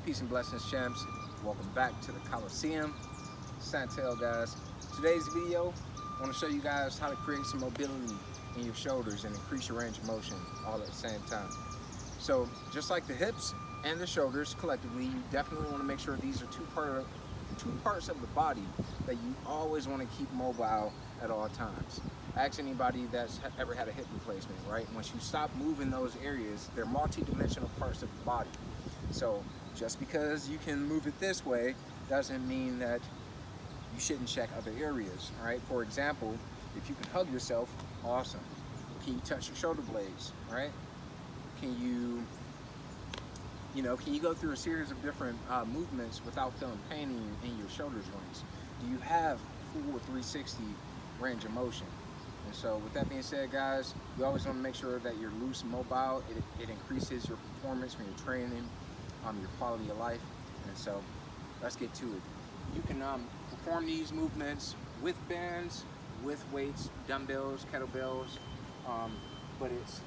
Peace and blessings, champs. Welcome back to the Coliseum. Santel, guys. Today's video, I want to show you guys how to create some mobility in your shoulders and increase your range of motion all at the same time. So, just like the hips and the shoulders collectively, you definitely want to make sure these are two parts of the body that you always want to keep mobile at all times. Ask anybody that's ever had a hip replacement, right? Once you stop moving those areas, they're multi-dimensional parts of the body. So just because you can move it this way doesn't mean that you shouldn't check other areas, right? For example, if you can hug yourself, awesome. Can you touch your shoulder blades, right? Can you go through a series of different movements without feeling pain in your shoulder joints? Do you have full 360 range of motion? And so with that being said, guys, you always want to make sure that you're loose and mobile. It increases your performance when you're training, your quality of life. And so let's get to it. You can perform these movements with bands, with weights, dumbbells, kettlebells, but it's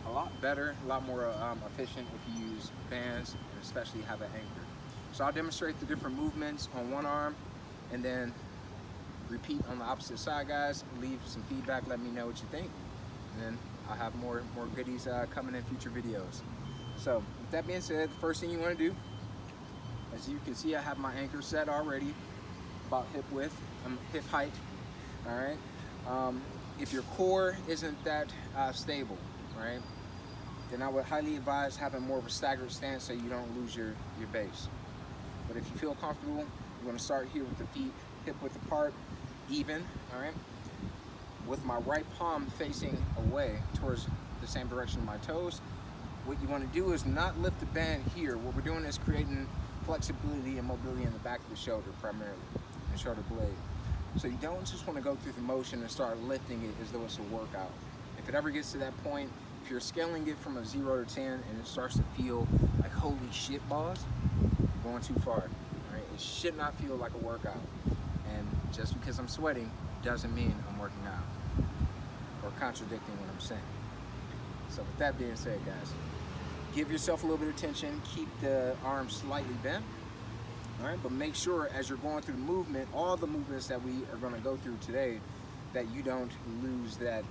a lot better, a lot more efficient if you use bands and especially have an anchor. So I'll demonstrate the different movements on one arm and then repeat on the opposite side, guys. Leave some feedback, let me know what you think, and then I'll have more goodies coming in future videos. So with that being said, the first thing you want to do, as you can see, I have my anchor set already, about hip width, hip height. All right. If your core isn't that stable, right, then I would highly advise having more of a staggered stance so you don't lose your base. But if you feel comfortable, you're going to start here with the feet hip width apart, even, all right, with my right palm facing away towards the same direction of my toes. What you want to do is not lift the band here. What we're doing is creating flexibility and mobility in the back of the shoulder primarily, the shoulder blade. So you don't just want to go through the motion and start lifting it as though it's a workout. If it ever gets to that point, if you're scaling it from a 0 to 10 and it starts to feel like holy shit balls, you're going too far. All right? It should not feel like a workout. And just because I'm sweating doesn't mean I'm working out or contradicting what I'm saying. So with that being said, guys, give yourself a little bit of tension, keep the arms slightly bent, all right? But make sure as you're going through the movement, all the movements that we are gonna go through today, that you don't lose that,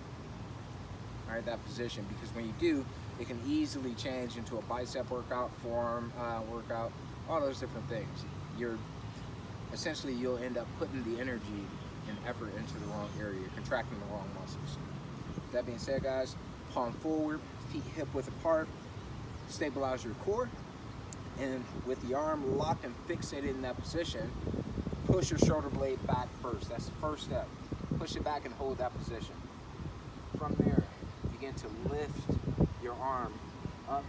all right, that position, because when you do, it can easily change into a bicep workout, forearm workout, all those different things. Essentially, you'll end up putting the energy and effort into the wrong area, contracting the wrong muscles. With that being said, guys, palm forward, feet hip width apart, stabilize your core, and with the arm locked and fixated in that position, push your shoulder blade back first. That's the first step. Push it back and hold that position. From there, begin to lift your arm up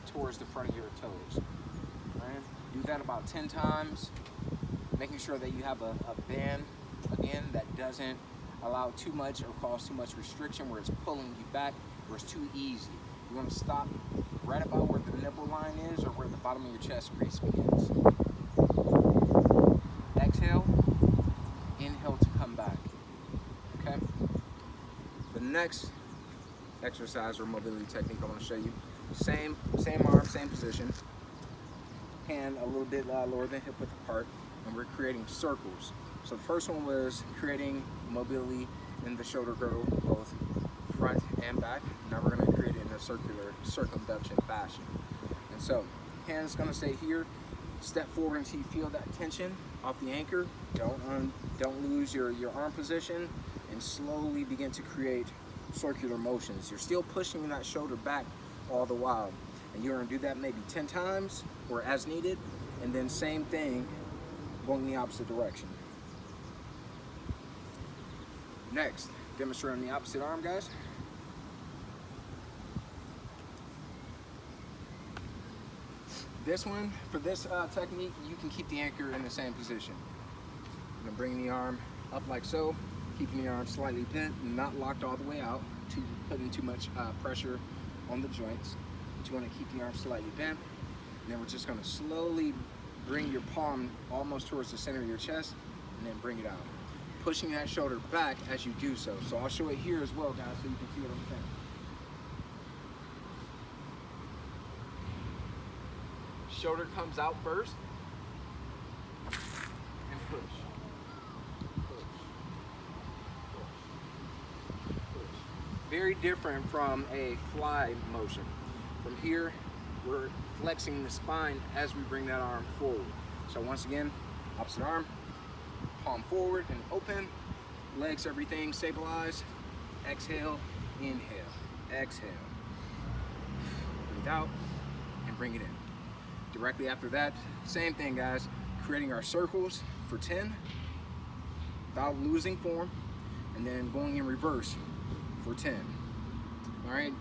towards the front of your toes. Right? Do that about 10 times, making sure that you have a band, again, that doesn't allow too much or cause too much restriction where it's pulling you back, where it's too easy. You want to stop right about where the nipple line is or where the bottom of your chest crease begins. Exhale, inhale to come back. Okay? The next exercise or mobility technique I want to show you, same arm, same position, hand a little bit lower than hip width apart, and we're creating circles. So the first one was creating mobility in the shoulder girdle, both front and back. Now we're going to create it in a circular circumduction fashion. And so, hands going to stay here. Step forward until you feel that tension off the anchor. Don't lose your arm position, and slowly begin to create circular motions. You're still pushing that shoulder back all the while. And you're going to do that maybe 10 times or as needed, and then same thing going the opposite direction. Next, demonstrating the opposite arm, guys. This one, for this technique, you can keep the anchor in the same position. I'm gonna bring the arm up like so, keeping the arm slightly bent, not locked all the way out, putting too much pressure on the joints. But you want to keep the arm slightly bent. And then we're just gonna slowly bring your palm almost towards the center of your chest, and then bring it out, pushing that shoulder back as you do so. So I'll show it here as well, guys, so you can see what I'm saying. Shoulder comes out first. And push. Very different from a fly motion. From here, we're flexing the spine as we bring that arm forward. So once again, opposite arm, palm forward and open, legs, everything stabilize. Exhale, inhale, exhale. Breathe out and bring it in. Directly after that, same thing, guys, creating our circles for 10 without losing form, and then going in reverse for 10. All right,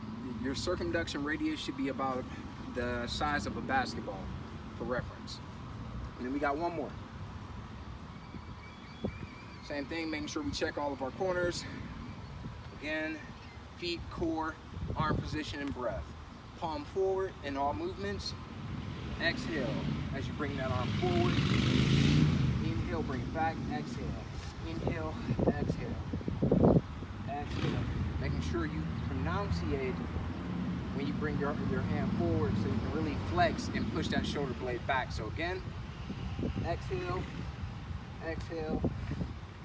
your circumduction radius should be about the size of a basketball for reference. And then we got one more. Same thing, making sure we check all of our corners. Again, feet, core, arm position, and breath. Palm forward in all movements. Exhale as you bring that arm forward. Inhale, bring it back, exhale. Inhale, exhale. Exhale. Making sure you pronunciate when you bring your hand forward so you can really flex and push that shoulder blade back. So again, exhale, exhale,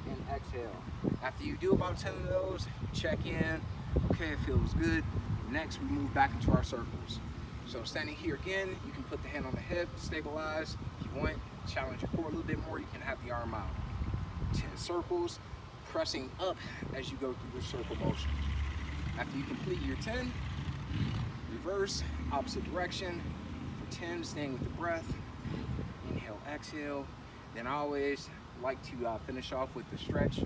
and exhale. After you do about 10 of those, check in. Okay, it feels good. Next, we move back into our circles. So standing here again, you can put the hand on the hip, stabilize. If you want, challenge your core a little bit more, you can have the arm out. 10 circles, pressing up as you go through your circle motion. After you complete your 10, reverse, opposite direction. For 10, staying with the breath. Inhale, exhale. Then I always like to finish off with the stretch. So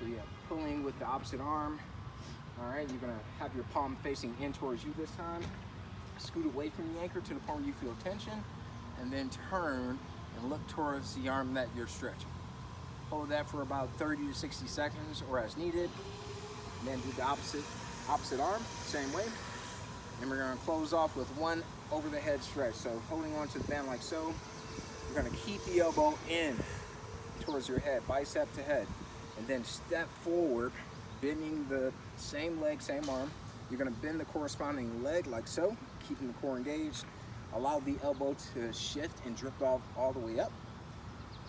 yeah, pulling with the opposite arm. All right, you're gonna have your palm facing in towards you this time. Scoot away from the anchor to the point where you feel tension, and then turn and look towards the arm that you're stretching. Hold that for about 30 to 60 seconds or as needed. And then do the opposite arm, same way. And we're gonna close off with one over the head stretch. So holding on to the band like so, you're gonna keep the elbow in towards your head, bicep to head, and then step forward, bending the same leg, same arm. You're gonna bend the corresponding leg like so, keeping the core engaged. Allow the elbow to shift and drift off all the way up.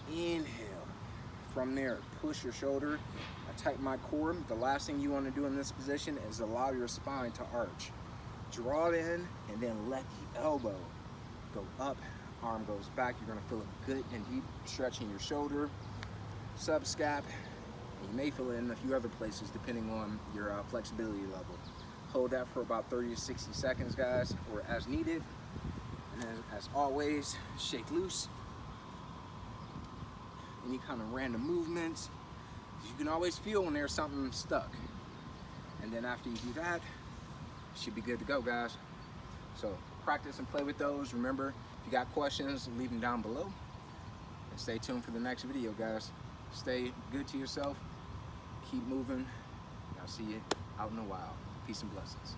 Inhale. From there, push your shoulder. I tighten my core. The last thing you wanna do in this position is allow your spine to arch. Draw it in and then let the elbow go up, arm goes back. You're gonna feel a good and deep stretch in your shoulder, subscap. You may feel it in a few other places depending on your flexibility level. Hold that for about 30 to 60 seconds, guys, or as needed. And then, as always, shake loose. Any kind of random movements. You can always feel when there's something stuck. And then after you do that, you should be good to go, guys. So practice and play with those. Remember, if you got questions, leave them down below. And stay tuned for the next video, guys. Stay good to yourself. Keep moving. I'll see you out in a while. Peace and blessings.